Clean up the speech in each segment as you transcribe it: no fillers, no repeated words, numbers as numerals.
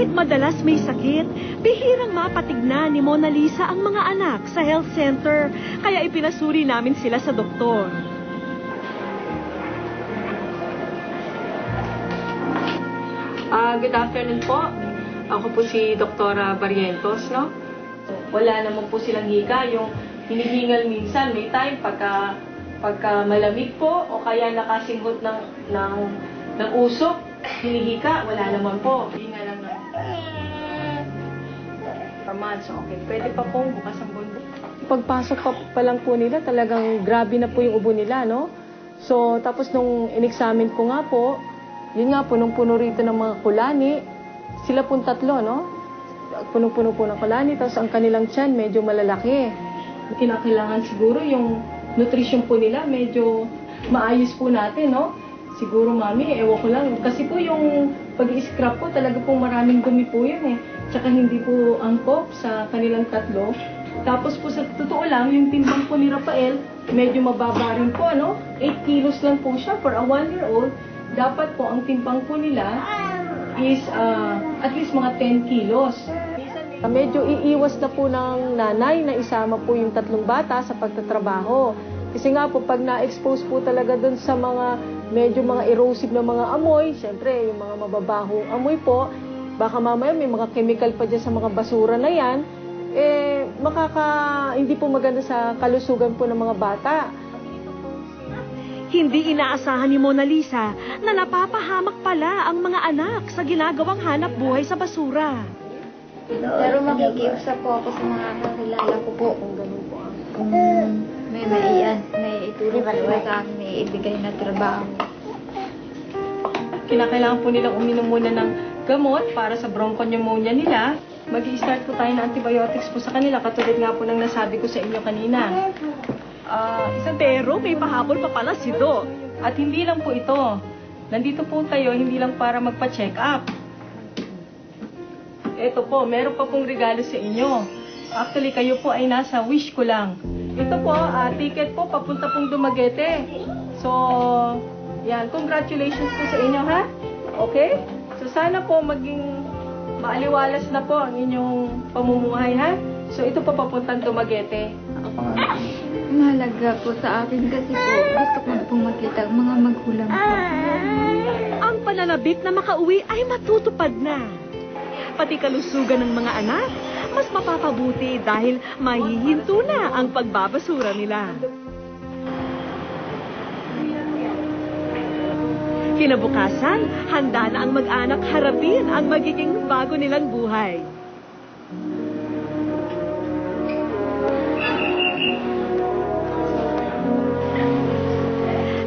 Kahit madalas may sakit, bihirang mapatignan ni Mona Lisa ang mga anak sa health center, kaya ipinasuri namin sila sa doktor. Good afternoon po. Ako po si Dr. Barrientos, no? Wala naman po silang hika. Yung hinihingal minsan, may time pagka malamig po o kaya nakasinghot ng usok, hinihika, wala naman po. Hinga lang na. Per month, so okay. Pwede pa pong bukas ang bundok. Pagpasok pa lang po nila, talagang grabe na po yung ubo nila, no? So, tapos nung in-examine ko nga po, yun nga, punong-puno rito ng mga kulani. Sila pong tatlo, no? Punong-puno po ng kulani, tapos ang kanilang tiyan medyo malalaki. Kinakailangan siguro yung nutrition po nila, medyo maayos po natin, no? Siguro, mami, ewan ko lang. Kasi po yung pag-i-scrap po, talaga pong maraming dumi po yun, eh. Tsaka hindi po angkop sa kanilang tatlo. Tapos po sa totoo lang, yung timbang po ni Rafael, medyo mababa rin po, ano? 8 kilos lang po siya for a 1-year-old. Dapat po ang timbang po nila is at least mga 10 kilos. Medyo iiwas na po ng nanay na isama po yung tatlong bata sa pagtatrabaho. Kasi nga po, pag na-expose po talaga dun sa mga medyo mga erosive na mga amoy, syempre yung mga mababahong amoy po, baka mamaya may mga chemical pa dyan sa mga basura na yan, hindi po maganda sa kalusugan po ng mga bata. Hindi inaasahan ni Mona Lisa na napapahamak pala ang mga anak sa ginagawang hanap buhay sa basura. Pero makikiusap po ako sa mga kakilala ko po. Kung ganun po Kung may itulong po sa akin, may ibigay na trabaho. Kinakailangan po nilang uminom muna ng gamot para sa bronchopneumonia nila. Mag-i-start po tayo ng antibiotics po sa kanila, katulad nga po ng nasabi ko sa inyo kanina. Pero may pahabol pa pala si Doc. At hindi lang po ito. Nandito po tayo, hindi lang para magpa-check up. Ito po, meron pa pong regalo sa inyo. Actually, kayo po ay nasa wish ko lang. Ito po, ticket po, papunta pong Dumaguete. So, yan, congratulations po sa inyo, ha? Okay? So, sana po maging maaliwalas na po ang inyong pamumuhay, ha? So, ito po papuntang Dumaguete. Mahalaga po sa akin kasi po gusto ko pong makita ang mga magulang ko. Ang pananabik na makauwi ay matutupad na. Pati kalusugan ng mga anak, mas mapapabuti dahil mahihinto na ang pagbabasura nila. Kinabukasan, handa na ang mag-anak harapin ang magiging bago nilang buhay.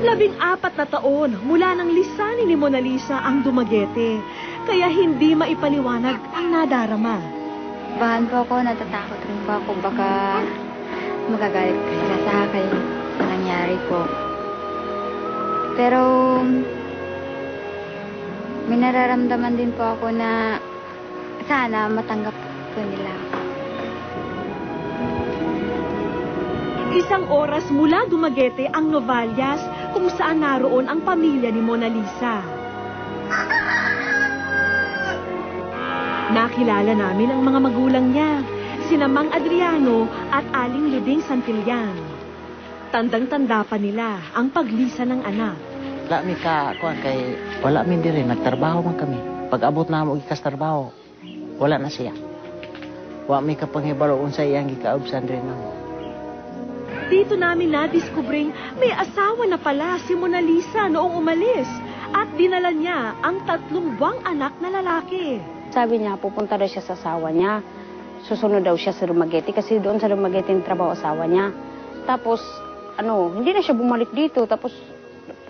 Labing-4 na taon mula nang lisanin ni Mona Lisa ang Dumaguete, kaya hindi maipaliwanag ang nadarama. Bahan po ako, natatakot rin po ako. Baka magagalit sila sa akin sa nangyari po. Pero may nararamdaman din po ako na sana matanggap po nila ako. 1 oras mula Dumaguete ang Novalias kung saan naroon ang pamilya ni Mona Lisa. Nakilala namin ang mga magulang niya, sina Mang Adriano at Aling Luding Santillan. Tandang-tanda pa nila ang paglisa ng anak. Wala mi ka, kay wala mi diri, nagtrabaho man kami. Pag abot na mo ikas trabaho, wala na siya. Wa mi ka panghibalo unsa iyang gikaubsan rin na. Dito namin na-discovering may asawa na pala si Mona Lisa noong umalis at dinala niya ang 3 buwang anak na lalaki. Sabi niya, pupunta daw siya sa asawa niya. Susunod daw siya sa Dumaguete kasi doon sa Dumaguete yung trabaho asawa niya. Tapos, hindi na siya bumalik dito. Tapos,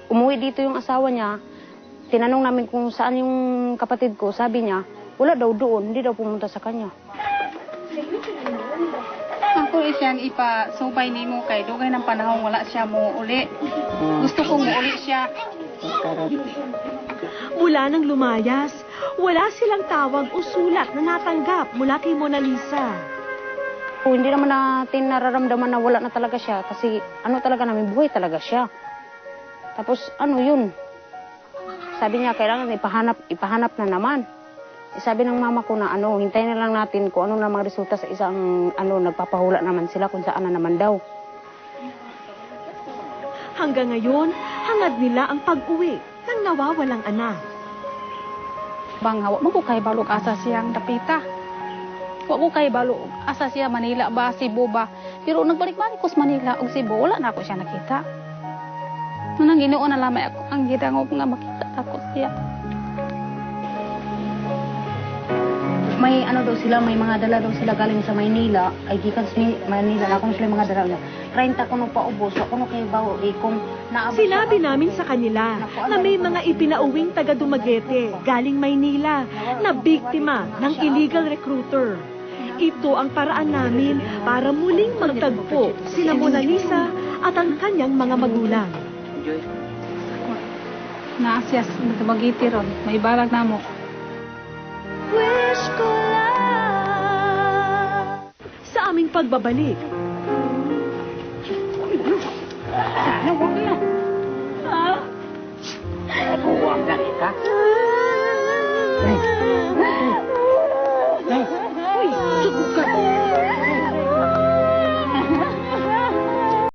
umuwi dito yung asawa niya. Tinanong namin kung saan yung kapatid ko. Sabi niya, wala daw doon. Hindi daw pumunta sa kanya. Ako siyang ipasubay ni mo kay dugay ng panahon wala siya mo uli. Gusto kong uli siya. Mula nang lumayas, wala silang tawag o sulat na natanggap mula kay Mona Lisa. Hindi naman natin nararamdaman na wala na talaga siya kasi talaga namin, buhay talaga siya. Tapos yun, sabi niya kailangan ipahanap na naman. Sabi ng mama ko na hintayin na lang natin kung ano na mga resulta sa isang nagpapahula naman sila kung saan na naman daw. Hanggang ngayon, hangad nila ang pag-uwi ng nawawalang anak. Bang hawa mo ko kay balog asa siyang dapita. Wa ko kay balog asa siya Manila ba, Cebu ba. Pero nagbalik-balik ko sa Manila ug Cebu, wala na ako siya nakita. Nung Ginoo na lamay ako ang gidangog nga makita ako siya. May daw sila, may mga dala daw sila galing sa Maynila. Ay gikan sa Manila na kung sila mga dala. 30 kuno pa ubos, ako no kay bawo kung naabot. Sinabi namin sa kanila na may mga ipinauwing taga Dumaguete galing Maynila na biktima ng illegal recruiter. Ito ang paraan namin para muling magtagpo sina Mona Lisa at ang kanyang mga magulang. Na siya sa Bagiti ron, may balag namo. Wish ko lang sa aming pagbabalik. Buwag na kita.